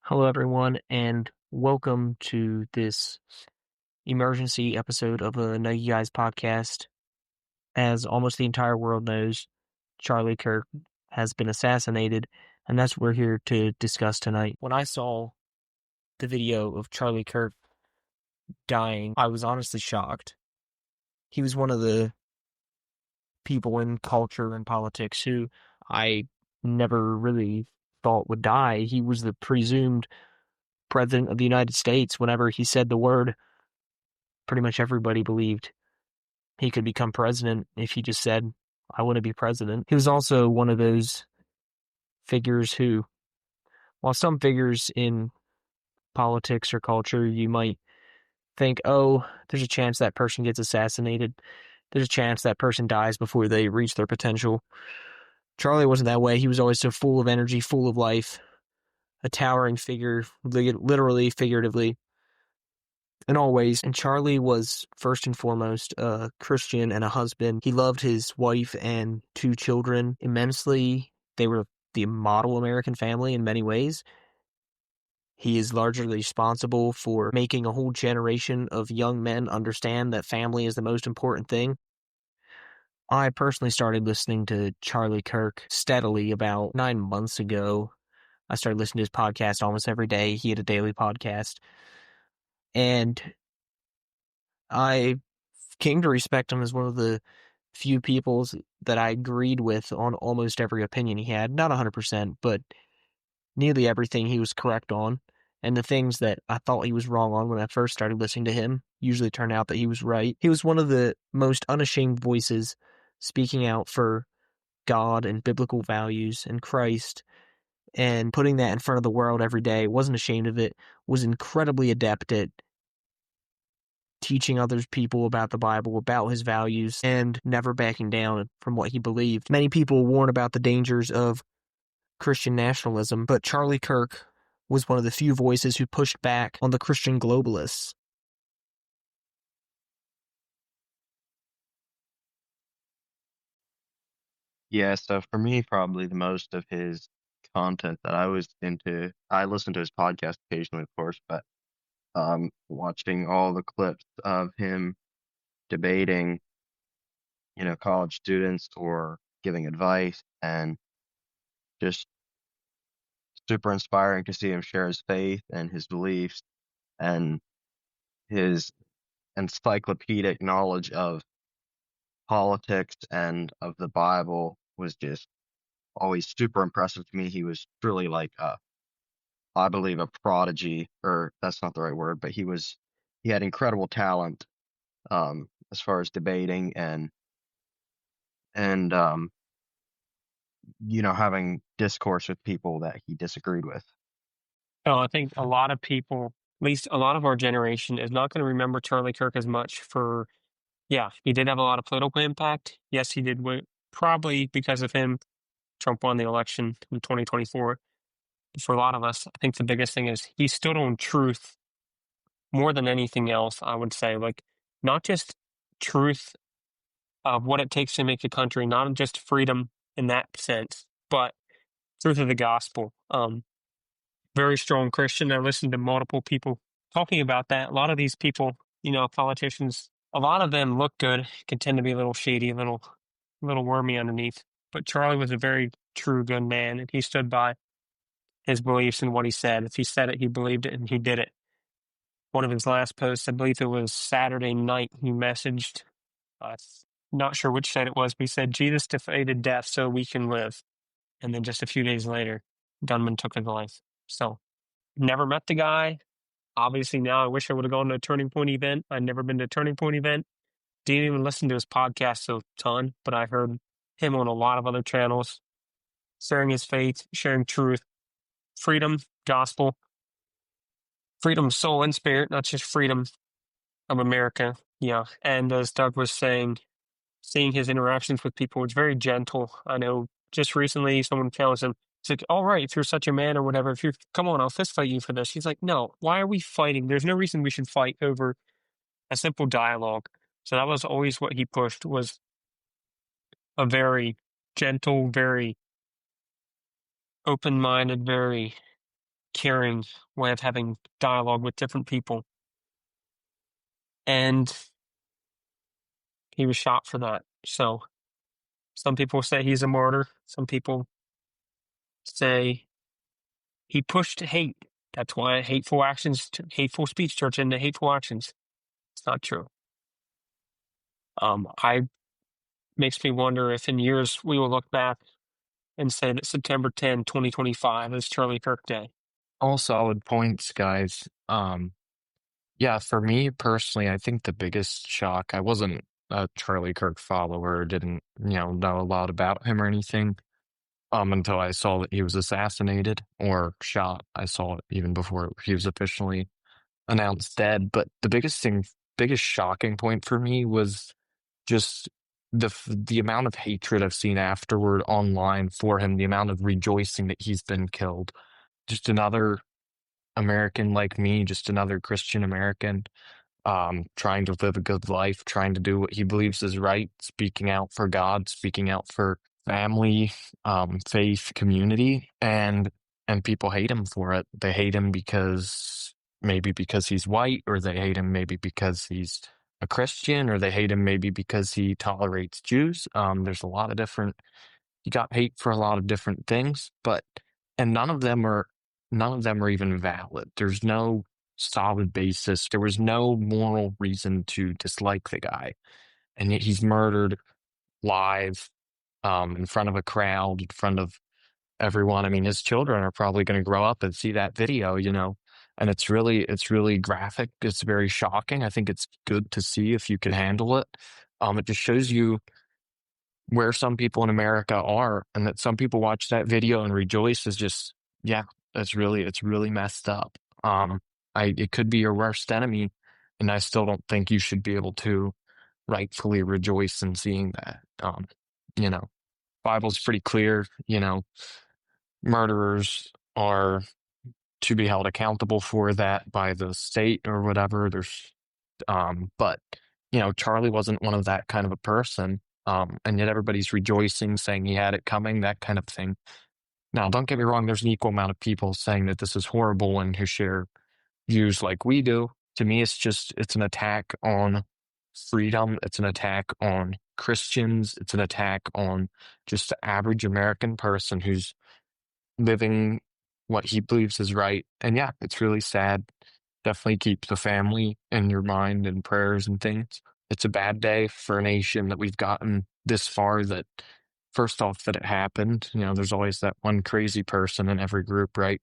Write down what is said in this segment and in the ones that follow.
Hello, everyone, and welcome to this emergency episode of the Know You Guys podcast. As almost the entire world knows, Charlie Kirk has been assassinated, and that's what we're here to discuss tonight. When I saw the video of Charlie Kirk dying, I was honestly shocked. He was one of the people in culture and politics who I never really thought would die. He was the presumed president of the United States. Whenever he said the word, pretty much everybody believed he could become president if he just said, I want to be president. He was also one of those figures who, while some figures in politics or culture, you might think, oh, there's a chance that person gets assassinated. There's a chance that person dies before they reach their potential. Charlie wasn't that way. He was always so full of energy, full of life, a towering figure, literally, figuratively, in all ways. And Charlie was first and foremost a Christian and a husband. He loved his wife and two children immensely. They were the model American family in many ways. He is largely responsible for making a whole generation of young men understand that family is the most important thing. I personally started listening to Charlie Kirk steadily about 9 months ago. I started listening to his podcast almost every day. He had a daily podcast. And I came to respect him as one of the few people that I agreed with on almost every opinion he had. Not 100%, but nearly everything he was correct on. And the things that I thought he was wrong on when I first started listening to him usually turned out that he was right. He was one of the most unashamed voices speaking out for God and biblical values and Christ and putting that in front of the world every day. Wasn't ashamed of it, was incredibly adept at teaching other people about the Bible, about his values, and never backing down from what he believed. Many people warn about the dangers of Christian nationalism, but Charlie Kirk was one of the few voices who pushed back on the Christian globalists. Yeah, so for me, probably the most of his content that I was into, I listen to his podcast occasionally, of course, but watching all the clips of him debating, college students or giving advice, and just super inspiring to see him share his faith and his beliefs and his encyclopedic knowledge of politics and of the Bible was just always super impressive to me. He was truly like I believe a prodigy, or that's not the right word, but he had incredible talent as far as debating and having discourse with people that he disagreed with. Oh, I think a lot of people, at least a lot of our generation, is not going to remember Charlie Kirk as much for, yeah, he did have a lot of political impact. Yes, he did. Probably because of him, Trump won the election in 2024. For a lot of us, I think the biggest thing is he stood on truth more than anything else, I would say. Like, not just truth of what it takes to make a country, not just freedom in that sense, but truth of the gospel. Very strong Christian. I listened to multiple people talking about that. A lot of these people, politicians, a lot of them look good, can tend to be a little shady, a little wormy underneath. But Charlie was a very true, good man, and he stood by his beliefs and what he said. If he said it, he believed it, and he did it. One of his last posts, I believe it was Saturday night, he messaged, uh, not sure which side it was, but he said, Jesus defeated death so we can live. And then just a few days later, gunman took his life. So, never met the guy. Obviously, now I wish I would have gone to a Turning Point event. I'd never been to a Turning Point event. Didn't even listen to his podcast a ton, but I heard him on a lot of other channels, sharing his faith, sharing truth, freedom, gospel, freedom of soul and spirit, not just freedom of America. Yeah. And as Doug was saying, seeing his interactions with people was very gentle. I know just recently someone challenged him. He's like, all right, if you're such a man or whatever, if you're, come on, I'll fist fight you for this. He's like, no, why are we fighting? There's no reason we should fight over a simple dialogue. So that was always what he pushed, was a very gentle, very open-minded, very caring way of having dialogue with different people. And he was shot for that. So some people say he's a martyr. Some people say he pushed hate. That's why hateful speech turns into hateful actions. It's not true. I makes me wonder if in years we will look back and say that September 10, 2025 is Charlie Kirk Day. All solid points, guys. Yeah, for me personally, I think the biggest shock, I wasn't a Charlie Kirk follower, didn't, know a lot about him or anything, until I saw that he was assassinated or shot. I saw it even before he was officially announced dead. But the biggest shocking point for me was just the amount of hatred I've seen afterward online for him, the amount of rejoicing that he's been killed. Just another American like me, just another Christian American, trying to live a good life, trying to do what he believes is right, speaking out for God, speaking out for family, faith, community, and people hate him for it. They hate him maybe because he's white, or they hate him maybe because he's a Christian, or they hate him maybe because he tolerates Jews. There's a lot of different you got hate for a lot of different things, and none of them are even valid. There's no solid basis. There was no moral reason to dislike the guy, and yet he's murdered live, in front of a crowd, in front of everyone. I mean, his children are probably going to grow up and see that video, and it's really graphic. It's very shocking. I think it's good to see if you can handle it. It just shows you where some people in America are, and that some people watch that video and rejoice is just, yeah, it's really messed up. It could be your worst enemy, and I still don't think you should be able to rightfully rejoice in seeing that. You know, Bible's pretty clear, murderers are to be held accountable for that by the state or whatever. But Charlie wasn't one of that kind of a person. And yet everybody's rejoicing, saying he had it coming, that kind of thing. Now, don't get me wrong, there's an equal amount of people saying that this is horrible and who share views like we do. To me, it's an attack on freedom. It's an attack on Christians. It's an attack on just the average American person who's living what he believes is right. And yeah, it's really sad. Definitely keep the family in your mind and prayers and things. It's a bad day for a nation that we've gotten this far, that first off, that it happened. There's always that one crazy person in every group, right?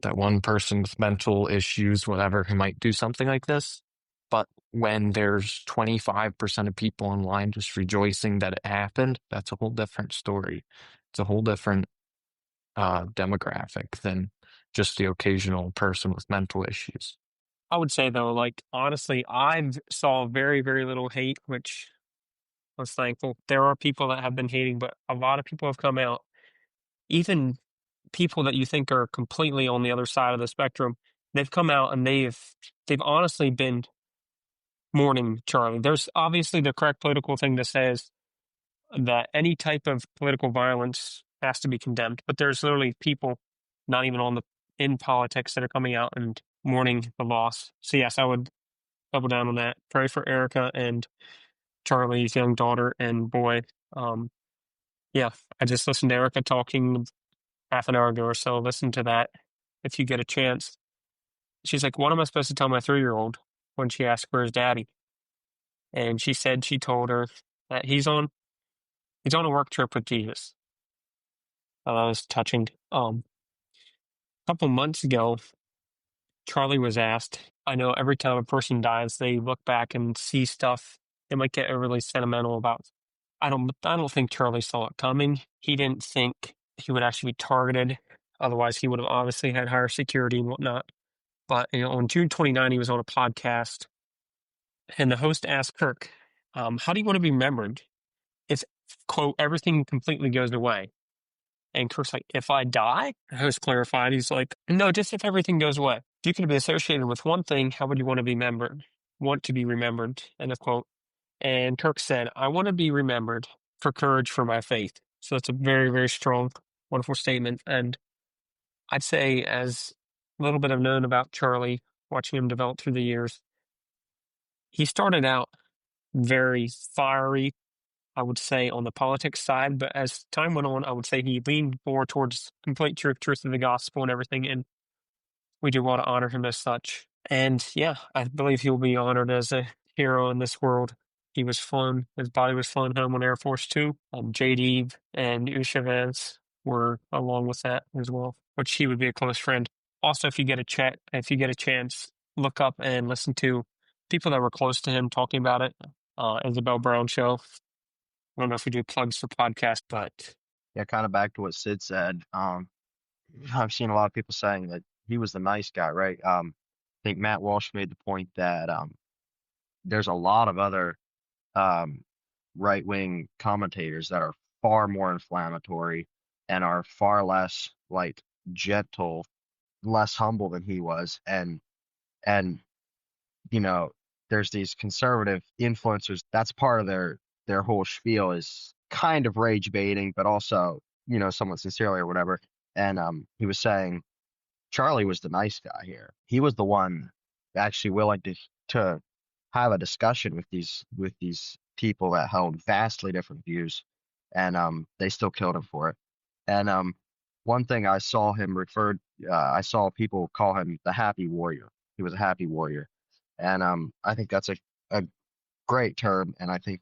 That one person with mental issues, whatever, who might do something like this. But when there's 25% of people online just rejoicing that it happened, that's a whole different story. It's a whole different demographic than just the occasional person with mental issues. I would say though, like honestly, I saw very, very little hate, which I was thankful. There are people that have been hating, but a lot of people have come out. Even people that you think are completely on the other side of the spectrum, they've come out and they've honestly been mourning Charlie. There's obviously the correct political thing to say is that any type of political violence has to be condemned, but there's literally people not even in politics that are coming out and mourning the loss. So yes, I would double down on that. Pray for Erica and Charlie's young daughter and boy. Yeah, I just listened to Erica talking half an hour ago or so. Listen to that if you get a chance. She's like, what am I supposed to tell my 3-year-old when she asked where's daddy? And she said she told her that he's on a work trip with Jesus. That was touching. A couple months ago, Charlie was asked, I know every time a person dies, they look back and see stuff. They might get overly sentimental about. I don't think Charlie saw it coming. He didn't think he would actually be targeted. Otherwise, he would have obviously had higher security and whatnot. But on June 29, he was on a podcast, and the host asked Kirk, "How do you want to be remembered if, quote, everything completely goes away?" And Kirk's like, "If I die?" The host clarified. He's like, "No, just if everything goes away. If you could be associated with one thing, how would you want to be remembered? Want to be remembered?" End of quote. And Kirk said, "I want to be remembered for courage for my faith." So it's a very, very strong, wonderful statement. And I'd say as little bit I've known about Charlie, watching him develop through the years. He started out very fiery, I would say, on the politics side, but as time went on, I would say he leaned more towards complete truth of the gospel and everything, and we do want to honor him as such. And yeah, I believe he'll be honored as a hero in this world. His body was flown home on Air Force Two. JD and Usha Vance were along with that as well, which he would be a close friend. Also, if you get a chance, look up and listen to people that were close to him talking about it. Isabel Brown show. I don't know if we do plugs for podcasts, but Yeah, kind of back to what Sid said. I've seen a lot of people saying that he was the nice guy, right? I think Matt Walsh made the point that there's a lot of other um, right-wing commentators that are far more inflammatory and are far less like gentle, less humble than he was, and you know, there's these conservative influencers. That's part of their whole spiel is kind of rage baiting, but also somewhat sincerely or whatever. And he was saying Charlie was the nice guy here. He was the one actually willing to have a discussion with these people that held vastly different views, and they still killed him for it. And one thing I saw I saw people call him the happy warrior. He was a happy warrior, and I think that's a great term. And I think,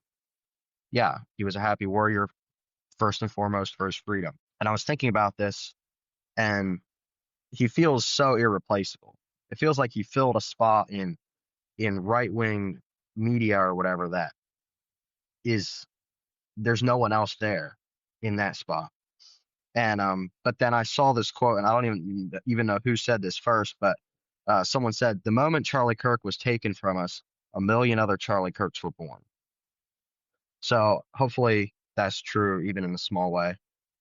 yeah, he was a happy warrior first and foremost for his freedom. And I was thinking about this, and he feels so irreplaceable. It feels like he filled a spot in right wing media or whatever that is there's no one else there in that spot. And but then I saw this quote, and I don't even know who said this first, but someone said the moment Charlie Kirk was taken from us, a million other Charlie Kirks were born. So hopefully that's true, even in a small way,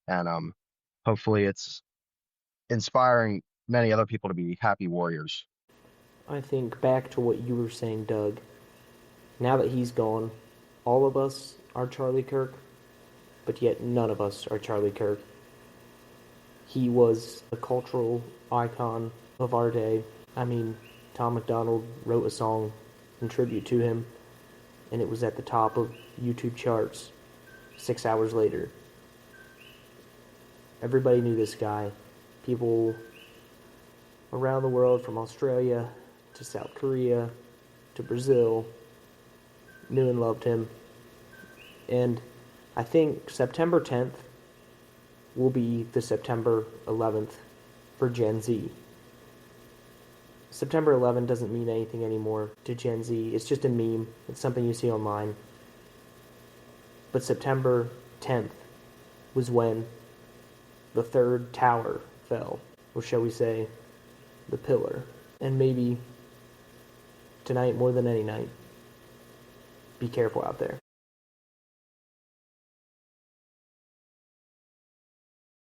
and hopefully it's inspiring many other people to be happy warriors. I think back to what you were saying, Doug. Now that he's gone, all of us are Charlie Kirk, but yet none of us are Charlie Kirk. He was a cultural icon of our day. I mean, Tom MacDonald wrote a song in tribute to him, and it was at the top of YouTube charts 6 hours later. Everybody knew this guy. People around the world, from Australia to South Korea to Brazil, knew and loved him. And I think September 10th will be the September 11th for Gen Z. September 11 doesn't mean anything anymore to Gen Z. It's just a meme. It's something you see online. But September 10th was when the third tower fell, or shall we say, the pillar. And maybe tonight, more than any night, be careful out there.